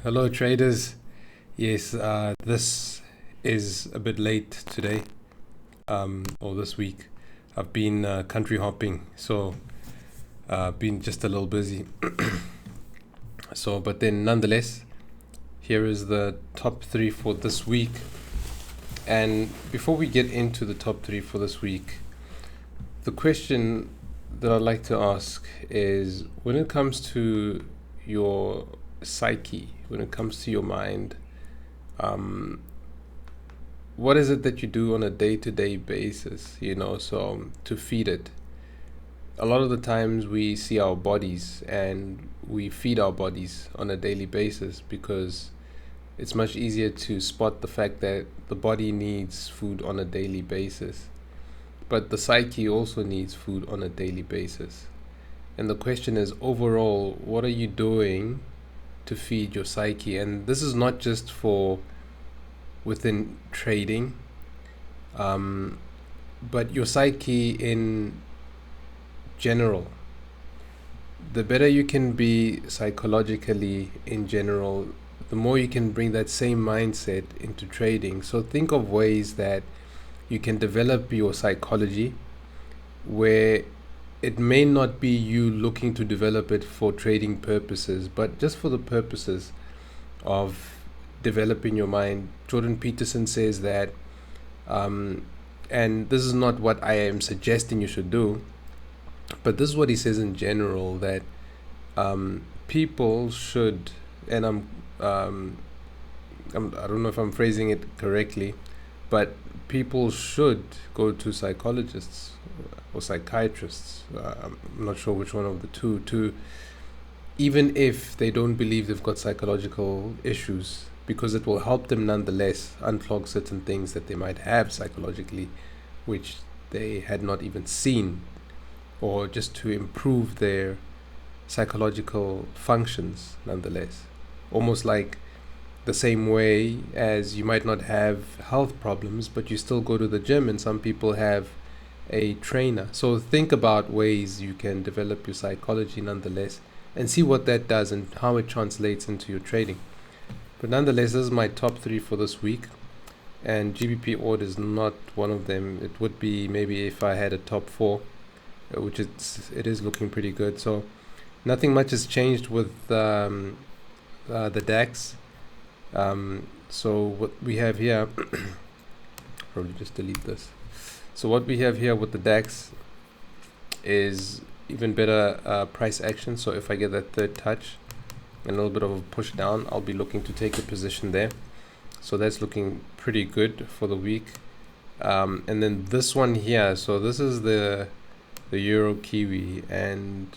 Hello traders. Yes, this is a bit late today, or this week. I've been country hopping, so been just a little busy. So, but then nonetheless, here is the top three for this week. And before we get into the top three for this week, the question that I'd like to ask is, when it comes to your psyche, when it comes to your mind, what is it that you do on a day-to-day basis, so to feed it? A lot of the times we see our bodies and we feed our bodies on a daily basis because it's much easier to spot the fact that the body needs food on a daily basis. But the psyche also needs food on a daily basis. And the question is, overall, what are you doing to feed your psyche? And this is not just for within trading, but your psyche in general. The better you can be psychologically in general, the more you can bring that same mindset into trading. So think of ways that you can develop your psychology where it may not be you looking to develop it for trading purposes, but just for the purposes of developing your mind. Jordan Peterson says that, and this is not what I am suggesting you should do, but this is what he says in general, that people should, and I don't know if I'm phrasing it correctly, but people should go to psychologists or psychiatrists. I'm not sure which one of the two, to even if they don't believe they've got psychological issues, because it will help them nonetheless unclog certain things that they might have psychologically, which they had not even seen, or just to improve their psychological functions nonetheless. Almost like the same way as you might not have health problems, but you still go to the gym, and some people have a trainer. So think about ways you can develop your psychology nonetheless and see what that does and how it translates into your trading. But nonetheless, this is my top three for this week, and GBP odd is not one of them. It would be maybe if I had a top four, which it is looking pretty good. So nothing much has changed with the DAX. So what we have here, probably just delete this. So what we have here with the DAX is even better price action. So if I get that third touch and a little bit of a push down, I'll be looking to take a position there. So that's looking pretty good for the week. And then this one here, so this is the Euro Kiwi, and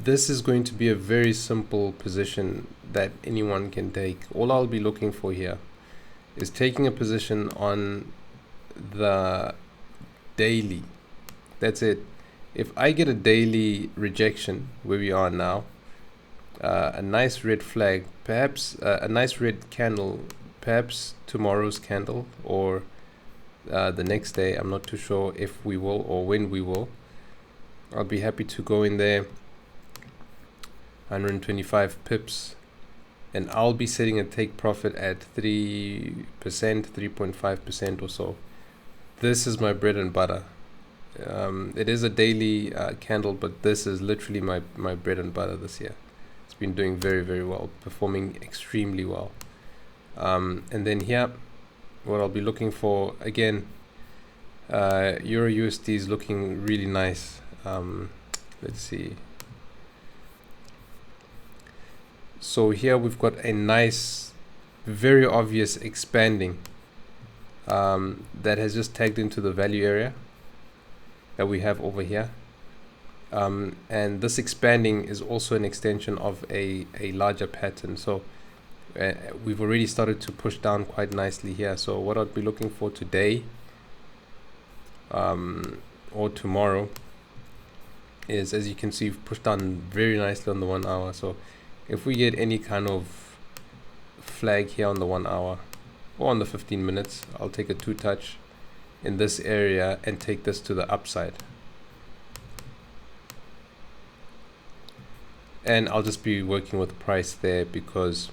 this is going to be a very simple position that anyone can take. All I'll be looking for here is taking a position on the daily. That's it. If I get a daily rejection where we are now, a nice red flag, perhaps a nice red candle, perhaps tomorrow's candle or the next day, I'm not too sure if we will or when we will, I'll be happy to go in there, 125 pips, and I'll be setting a take profit at 3%, 3.5% or so. This is my bread and butter. It is a daily candle, but this is literally my bread and butter this year. It's been doing very, very well, performing extremely well. And then here, what I'll be looking for, again, Euro USD is looking really nice. Let's see. So here we've got a nice, very obvious expanding that has just tagged into the value area that we have over here. And this expanding is also an extension of a larger pattern. So we've already started to push down quite nicely here. So what I'd be looking for today or tomorrow is, as you can see, we've pushed down very nicely on the 1 hour. So if we get any kind of flag here on the 1 hour or on the 15 minutes, I'll take a two touch in this area and take this to the upside. and I'll just be working with price there, because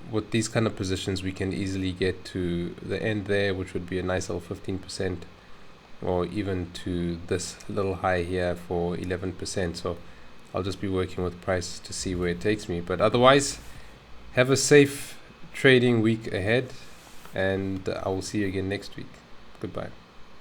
with these kind of positions we can easily get to the end there, which would be a nice little 15%, or even to this little high here for 11%. So I'll just be working with price to see where it takes me. But otherwise, have a safe trading week ahead, and I will see you again next week. Goodbye.